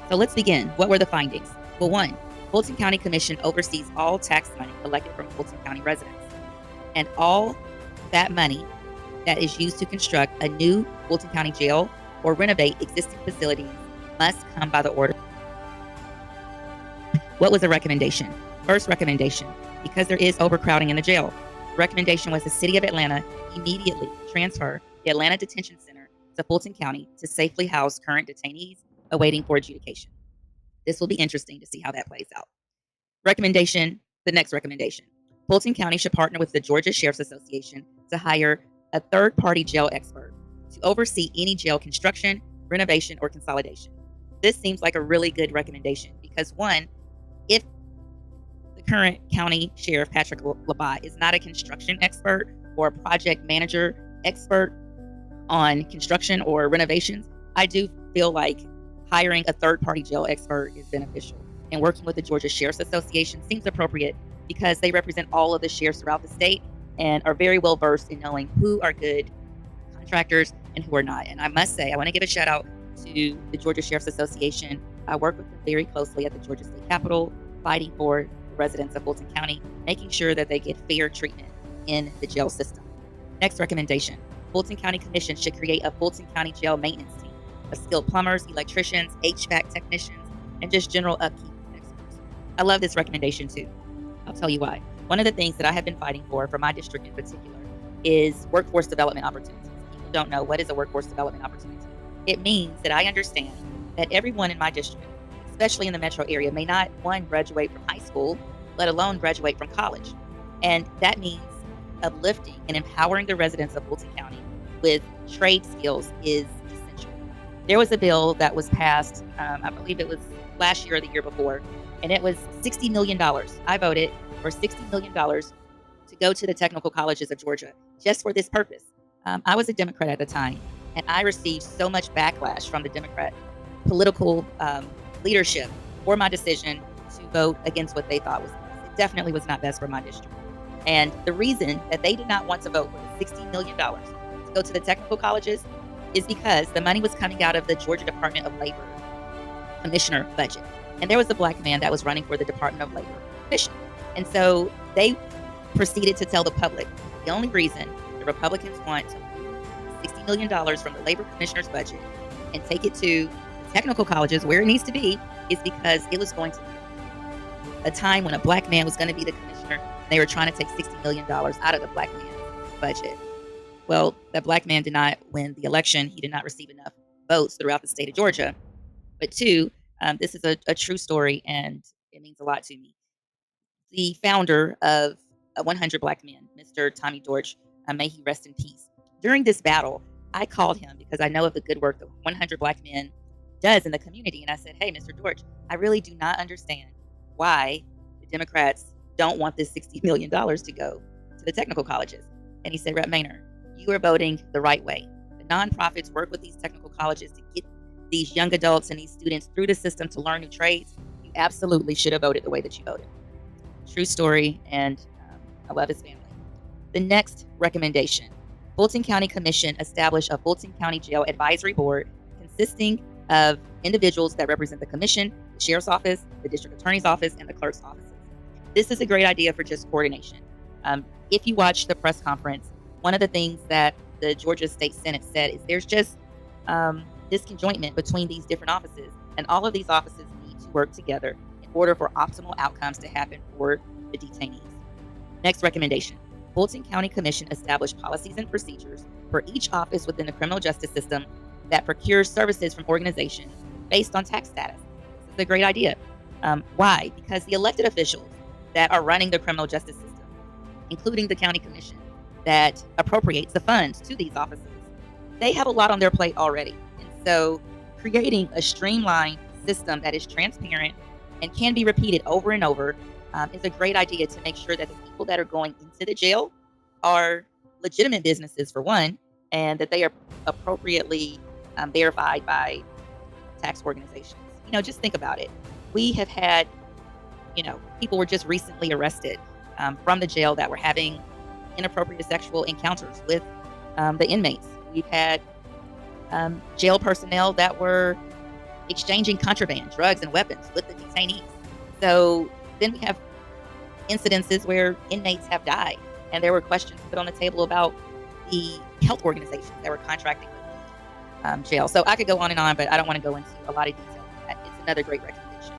So let's begin. What were the findings? Well, one, Fulton County Commission oversees all tax money collected from Fulton County residents. And all that money that is used to construct a new Fulton County jail or renovate existing facilities must come by the order. What was the recommendation? First recommendation, because there is overcrowding in the jail. The recommendation was the City of Atlanta immediately transfer the Atlanta Detention Center to Fulton County to safely house current detainees awaiting for adjudication. This will be interesting to see how that plays out. The next recommendation. Fulton County should partner with the Georgia Sheriff's Association to hire a third-party jail expert to oversee any jail construction, renovation, or consolidation. This seems like a really good recommendation because, one, if the current county sheriff, Patrick Labat, is not a construction expert or a project manager expert on construction or renovations, I do feel like hiring a third-party jail expert is beneficial. And working with the Georgia Sheriff's Association seems appropriate because they represent all of the sheriffs throughout the state and are very well versed in knowing who are good contractors and who are not. And I must say, I want to give a shout out to the Georgia Sheriff's Association. I work with them very closely at the Georgia State Capitol, fighting for the residents of Fulton County, making sure that they get fair treatment in the jail system. Next recommendation, Fulton County Commission should create a Fulton County jail maintenance team of skilled plumbers, electricians, HVAC technicians, and just general upkeep experts. I love this recommendation too. I'll tell you why. One of the things that I have been fighting for my district in particular, is workforce development opportunities. People don't know what is a workforce development opportunity. It means that I understand that everyone in my district, especially in the metro area, may not, one, graduate from high school, let alone graduate from college. And that means uplifting and empowering the residents of Fulton County with trade skills is essential. There was a bill that was passed, I believe it was last year or the year before, and it was $60 million. I voted for $60 million to go to the technical colleges of Georgia just for this purpose. I was a Democrat at the time, and I received so much backlash from the Democrat political leadership for my decision to vote against what they thought was best. It definitely was not best for my district. And the reason that they did not want to vote for the $60 million to go to the technical colleges is because the money was coming out of the Georgia Department of Labor commissioner budget. And there was a black man that was running for the Department of Labor commission. And so they proceeded to tell the public the only reason the Republicans want to move $60 million from the labor commissioner's budget and take it to the technical colleges where it needs to be is because it was going to be a time when a black man was going to be the commissioner. They were trying to take $60 million out of the black man's budget. Well, that black man did not win the election. He did not receive enough votes throughout the state of Georgia. But two, this is a true story, and it means a lot to me. The founder of 100 Black Men, Mr. Tommy Dortch, may he rest in peace. During this battle, I called him because I know of the good work that 100 Black Men does in the community. And I said, hey, Mr. Dortch, I really do not understand why the Democrats don't want this $60 million to go to the technical colleges. And he said, Rep. Mainor, you are voting the right way. The nonprofits work with these technical colleges to get these young adults and these students through the system to learn new trades. You absolutely should have voted the way that you voted. True story, and I love his family. The next recommendation, Fulton County Commission establish a Fulton County Jail Advisory Board consisting of individuals that represent the commission, the sheriff's office, the district attorney's office, and the clerk's offices. This is a great idea for just coordination. If you watch the press conference, one of the things that the Georgia State Senate said is there's just disconjointment between these different offices, and all of these offices need to work together in order for optimal outcomes to happen for the detainees. Next recommendation, Fulton County Commission establish policies and procedures for each office within the criminal justice system that procures services from organizations based on tax status. This is a great idea. Why? Because the elected officials that are running the criminal justice system, including the county commission that appropriates the funds to these offices, they have a lot on their plate already. And so creating a streamlined system that is transparent and can be repeated over and over is a great idea to make sure that the people that are going into the jail are legitimate businesses, for one, and that they are appropriately verified by tax organizations. Just think about it. We have had, people were just recently arrested from the jail that were having inappropriate sexual encounters with the inmates. We've had jail personnel that were exchanging contraband, drugs, and weapons with the detainees. So then we have incidences where inmates have died, and there were questions put on the table about the health organizations that were contracting with the jail. So I could go on and on, but I don't want to go into a lot of detail. It's another great recommendation.